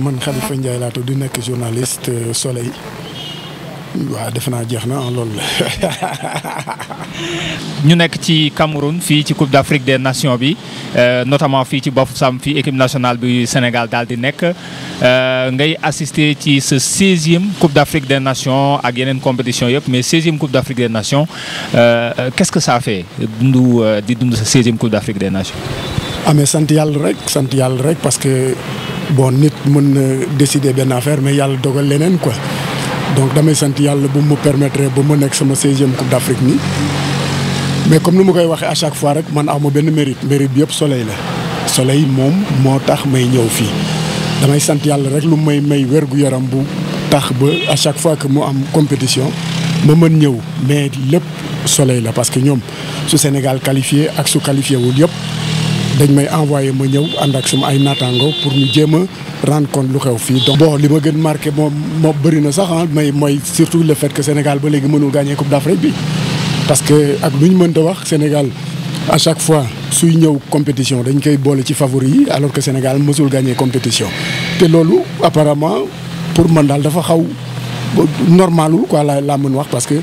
man Khalifa Ndiaye laa tudd di nekk journaliste Soleil waaw defe naa jeex na loolu la. ñu nekk ci Cameroun fii ci Coupe d'Afrique des Nations bi notamment fii ci Bafoussam fii équipe nationale bi Sénégal daal di nekk ngay assister ci sa 16e Coupe d'Afrique des Nations ak yeneen compétition yëpp mais 16e Coupe d'Afrique des Nations qu'est-ce que ça fait di dund sa 16e Coupe d'Afrique des Nations. mais sant yàlla rek parce que bon nit mën na décider benn affaire mais yàlla dogal leneen quoi. donc damay sant yàlla bu mu permettre ba ma nekk sama 16e Coupe d'Afrique nii mais comme ni ma koy waxee à chaque fois rek man awma benn mérite bi yëpp Soleil la Soleil moom moo tax may ñëw fii damay sant yàlla rek lu may wér-gu-yaram bu tax ba à chaque fois que mu am compétition ma mën ñëw mais lépp Soleil la parce que ñoom su Sénégal qualifié ak su qualifié wul yëpp dañ may envoyé ma ñëw ànd ak sama ay naataango pour ñu jéem a rendre compte lu xew fii. donc bon li ma gën marqué moo bëri na sax mais mooy surtout le fait que Sénégal ba léegi mënul gagner Coupe d'Afrique bi parce que ak lu ñu mënta wax Sénégal à chaque fois suy ñëw compétition dañ koy boole ci favori yi alors que Sénégal mësul gagner compétition te loolu apparemment pour man daal dafa xaw normalul quoi laa mën wax parce que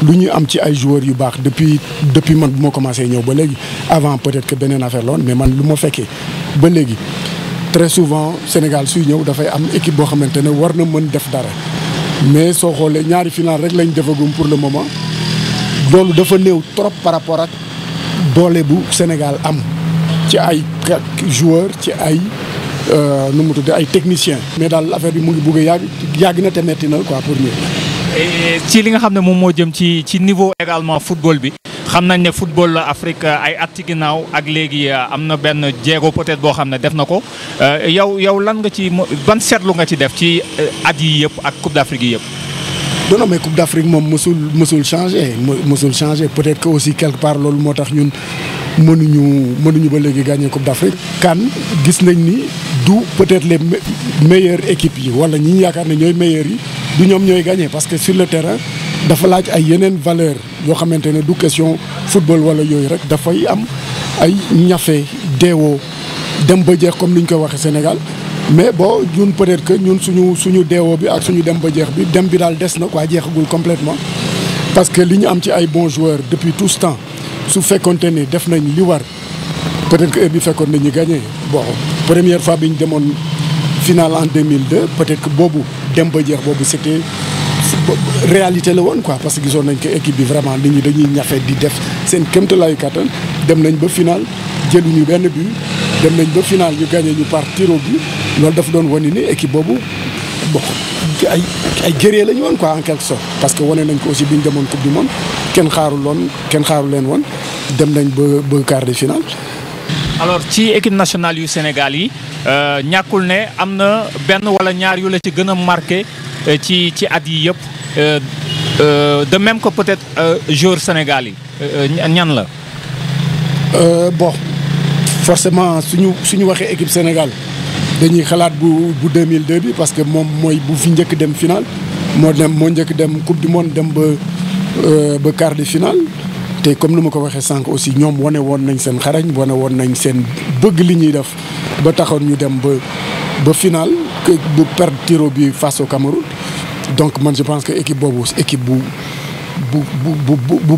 lu ñu am ci ay joueurs yu baax depuis man bu ma commencé ñëw ba léegi avant peut-être que beneen affaire la woon mais man lu ma fekkee ba léegi très souvent Sénégal suy ñëw dafay am équipe boo xamante ne war na mën def dara mais soo xoolee ñaari final rek lañ defagum pour le moment loolu dafa néew trop par rapport ak doole bu Sénégal am ci ay joueurs ci ay nu mu tuddee ay techniciens. mais daal affaire bi mu ngi bugg a yàgg na te metti na quoi pour ñu. ci li nga xam ne moom moo jëm ci niveau également football bi xam nañ ne football Afrique ay at ci ginnaaw ak léegi am na benn jéego peut-être boo xam ne def na ko yow lan nga ci ban seetlu nga ci def ci at yi yëpp ak Coupe d'Afrique yi yëpp. non mais Coupe d'Afrique moom mësul changer peut-être que aussi quelque part loolu moo tax ñun mënuñu ba léegi gagner Coupe d'Afrique. kan gis nañ ni du peut-être les meilleures équipes yi wala ñi yaakaar ne ñooy meilleures yi du ñoom ñooy gagner parce que sur le terrain dafa laaj ay yeneen valeur yoo xamante ne du question football wala yooyu rek dafay am ay ñafe deewoo dem ba jeex comme ni ñu koy waxee Sénégal. mais bon ñun peut-être que ñun suñu deewoo bi ak suñu dem ba jeex bi dem bi daal des na quoi jeexagul complètement parce que li ñu am ci ay bons joueurs depuis tout ce temps su fekkonte ni def nañ li war peut-être que heure bi fekkoon nañu gagné bon première fois bi ñu demoon finale en 2002 peut-être que boobu dem ba jeex boobu c'était réalité la woon quoi parce que gisoon nañ ko équipe bi vraiment nit ñi dañuy ñafe di def seen kéemtalaayu kattan dem nañ ba finale jëluñu benn but dem nañ ba finale ñu gagné ñu par tir au but loolu dafa doon wane ni équipe boobu bon ay guerrier la ñu woon quoi en quelque sorte parce que wane nañ ko aussi bi ñu demoon coupe du monde kenn xaaru leen woon dem nañ ba quart de finale. alors ci équipe nationale yu Sénégal yi ñàkkul ne am na benn wala ñaar yu la ci gën a marqué ci at yi yëpp de même que peut-être joueur Sénégal yi ñan la. bon forcément suñu waxee équipe Sénégal dañuy xalaat bu 2002 bi parce que moom mooy bu fi njëkk dem final moo njëkk dem coupe du monde dem ba quart de finale te comme ni ma ko waxee sànq aussi ñoom wane woon nañ seen xarañ wane woon nañ seen bëgg li ñuy def ba taxoon ñu dem ba final bu perdre tiro bi face au Cameroun donc man je pense que équipe boobu équipe bu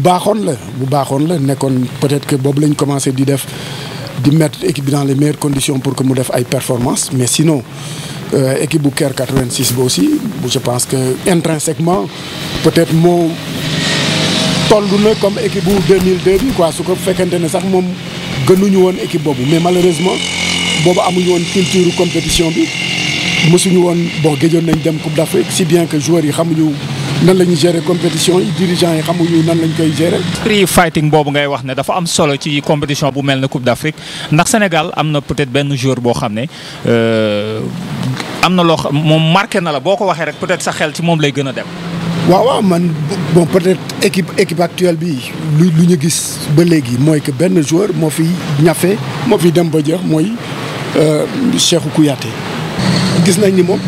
baaxoon la nekkoon peut-être que boobu lañ commencé di mettre équipe bi dans les meilleures conditions pour que mu def ay performances mais sinon équipe bu Caire 86 ba aussi je pense que intrinsèquement peut-être moo toll na comme équipe bu 2002 bi quoi su ko fekkente ne sax moom gënuñu woon équipe boobu mais malheureusement boobu amuñu woon culture compétition bi mësuñu woon bon géjoon nañ dem Coupe d'Afrique si bien que joueurs yi xamuñu nan la ñuy gérer compétition yi dirigeants yi xamuñu nan lañ koy gérer. esprit fighting boobu ngay wax ne dafa am solo ci compétition bu mel ne Coupe d'Afrique ndax Sénégal am na peut-être benn joueur boo xam ne am na loo xam moom marqué na la boo ko waxee rek peut-être sa xel ci moom lay gën a dem. waaw man bon peut-être équipe actuelle bi lu ñu gis ba léegi mooy que benn joueur moo fi ñafe moo fi dem ba jeex mooy Cheikhou Kouyaté. gis nañ ni moom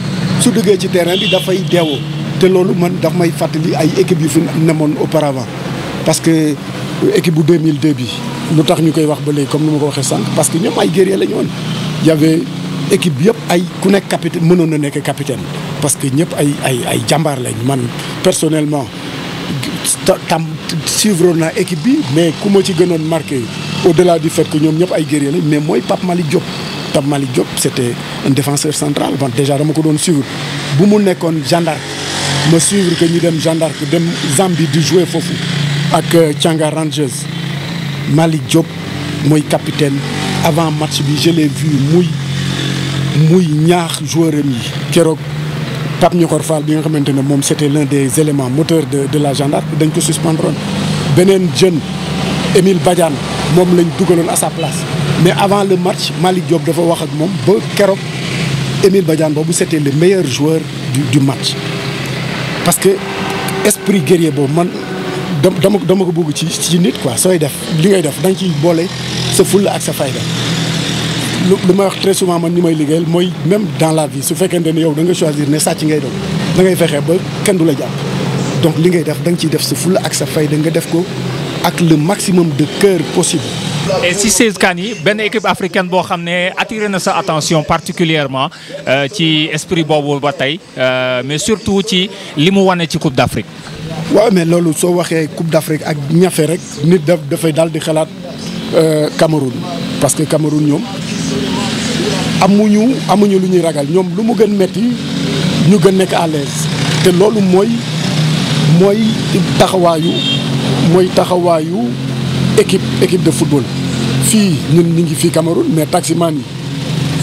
su duggee ci terrain bi dafay deewoo te loolu man daf may fàttali ay équipe yu fi nemoon auparavant parce que équipe bu 2002 bi lu tax ñu koy wax ba léegi comme ni ma ko waxee sànq parce que ñoom ay guerrier la ñu woon y avait équipe bi yëpp ay ku nekk capitaine mënoon na nekk capitaine parce que ñëpp ay jàmbaar lañ man personnellement tam suivre naa équipe bi mais ku ma ci gënoon marqué au-delà du fait que ñoom ñëpp ay guerrier lañ mais mooy Pape Malick Diop. Pape Malick Diop c'était un défenseur central bon déjà dama ko doon suivre bu mu nekkoon Jeanne d'Arc ma suivre que ñu dem Jeanne d'Arc dem Zambie di jouer foofu ak Tchanga Rangers Malick Diop mooy capitaine avant match bi je l'ai vu muy ñaax joueur am yi keroog Pape Niokor Fall bi nga xamante ne moom c'était l'un des éléments moteurs de la Jeanne d'Arc dañ ko suspendroon beneen jeune Émile Badiane moom lañ dugaloon à sa place mais avant le match Malick Diop dafa wax ak moom ba keroog Émile Badiane boobu c'était le meilleur joueur du match parce que esprit guerrier boobu man dama ko bëgg ci nit quoi sooy def li ngay def da nga ciy boole sa fulla ak sa fayda lu may wax très souvent man ñi may liggéeyal mooy même dans la vie su fekkente ne yow da nga choisir ne sàcc ngay doon da ngay fexe ba kenn du la jàpp donc li ngay def da nga ciy def sa fulla ak sa fayda nga def ko ak le maximum de cœur possible. et si 16 CAN yi benn équipe africaine boo xam ne attiré na sa attention particulièrement ci esprit boobu ba tey mais surtout ci li mu wane ci Coupe d'Afrique. waaw mais loolu soo waxee Coupe d'Afrique ak ñafe rek nit dafay daal di xalaat Cameroun parce que Cameroun ñoom amuñu lu ñuy ragal ñoom lu mu gën metti ñu gën nekk à l'aise te loolu mooy taxawaayu équipe de football fii ñun ñu ngi fii Cameroun mais taximan yi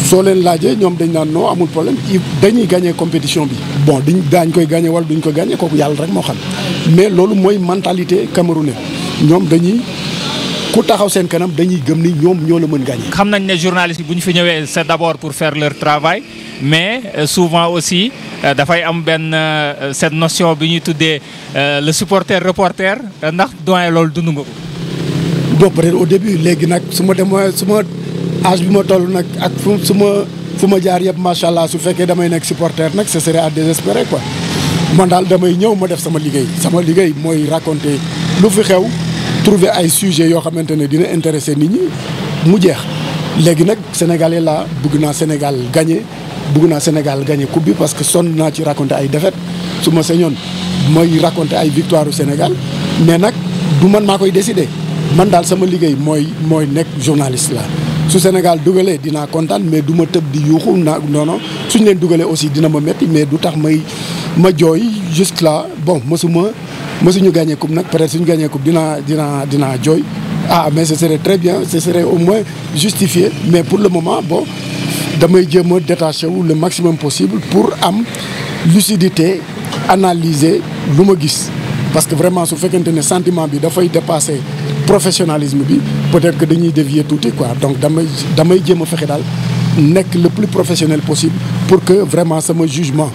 soo leen laajee ñoom dañ naan non amul problème dañuy gagner compétition bi bon daañ koy gagner wala duñ ko gagner kooku yàlla rek moo xam mais loolu mooy mentalité camerounais ñoom dañuy ku taxaw seen kanam dañuy gëm ni ñoom ñoo la mën gagner. xam nañ ne journalistes yi bu ñu fi ñëwee c'est d'abord pour faire leur travail mais souvent aussi dafay am benn cette notion bi ñuy tuddee le supporter reporter ndax doyen loolu dund nga ko. bon peut-être au début léegi nag su ma âge bi ma toll nag ak fu ma jaar yëpp macha allah su fekkee damay nekk supporter nag ce serait à désespérer quoi man daal damay ñëw ma def sama liggéey mooy raconter lu fi xew trouver ay sujets yoo xamante ne dina intéresser nit ñi mu jeex léegi nag sénégalais la bëgg naa Sénégal gagner coupe bi parce que sonn naa ci raconter ay défaites su ma sañoon mooy raconter ay victoires au Sénégal mais nag du man maa koy décider man daal sama liggéey mooy nekk journaliste la su Sénégal dugalee dinaa kontaan mais du ma tëb di yuuxu non suñ leen dugalee aussi dina ma métti mais du tax ma jooy juste là bon mësuñu gagné coupe nag peut-être suñu gagné coupe dinaa jooy mais ce serait très bien ce serait au moins justifié mais pour le moment bon damay jéem a détaché wu le maximum possible pour am lucidité analyser lu ma gis parce que vraiment su fekkente ne sentiment bi dafay dépasser professionnalisme bi peut-être que dañuy dévier tuuti quoi donc damay jéem a fexe daal nekk le plus professionnel possible pour que vraiment sama jugement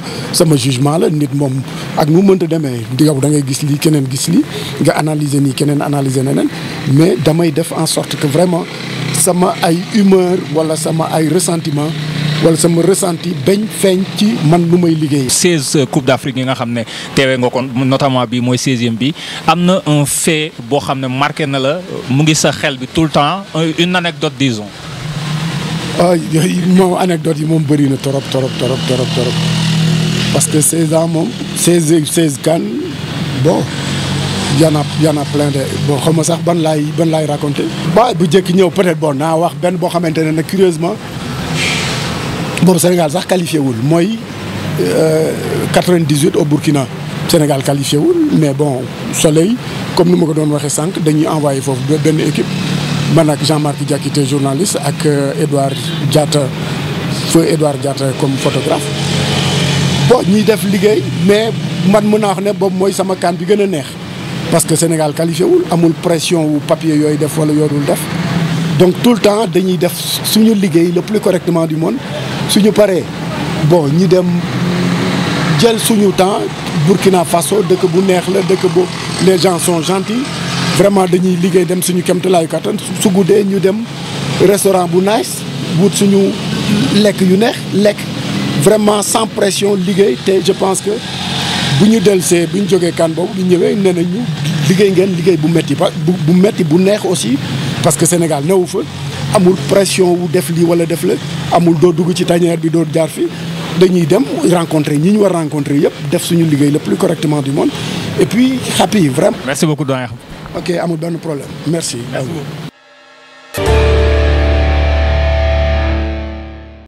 la nit moom ak nu mënta demee yow da ngay gis lii keneen gis lii nga analyser nii keneen analyser neneen mais damay def en sorte que vraiment sama ay humeur wala sama ay ressentiment wala sama ressenti bañ feeñ ci man nu may liggéey. 16 Coupe d'Afrique yi nga xam ne teewee nga ko notamment bi mooy 16e bi am na un fait boo xam ne marqué na la mu ngi sa xel bi tout le temps une anecdote disons. moom anecdote yi moom bëri na trop parce que 16 ans moom 16 CAN bon y en a plein de bon xam nga sax ban laay raconter. bu jëkk ñëw peut-être bon naa wax benn boo xamante ne nag curieusement boobu Sénégal sax qualifié wul mooy 98 au Burkina Sénégal qualifié wul mais bon Soleil comme ni ma ko doon waxee sànq dañuy envoyé foofu benn équipe. man ak Jean-Marc Diakité journaliste ak Edouard Diatta comme photographe bon ñuy def liggéey mais man mën naa wax ne boobu mooy sama CAN bi gën a neex parce que Sénégal qualifié wul amul pression wu papier yooyu def wala yoodul def donc tout le temps dañuy def suñu liggéey le plus correctement du monde suñu paree bon ñi dem jël suñu temps Burkina Faso dëkk bu neex la dëkk bu les gens sont gentils vraiment dañuy liggéey dem suñu kéemtalaayu kattan su guddee ñu dem restaurant bu nice wut suñu lekk yu neex lekk vraiment sans pression liggéey te je pense que bu ñu dellusee bu ñu jógee CAN boobu bu ñëwee nee nañu liggéey ngeen liggéey bu metti bu metti bu neex aussi parce que Sénégal newu fa amul pression wu def lii wala def la amul doo dugg ci tanière bi doo jaar fi dañuy dem rencontrer ñi ñu war rencontrer yëpp def suñu liggéey le plus correctement du monde et puis happy vraiment. Merci beaucoup doyen. ok amul benn problème merci.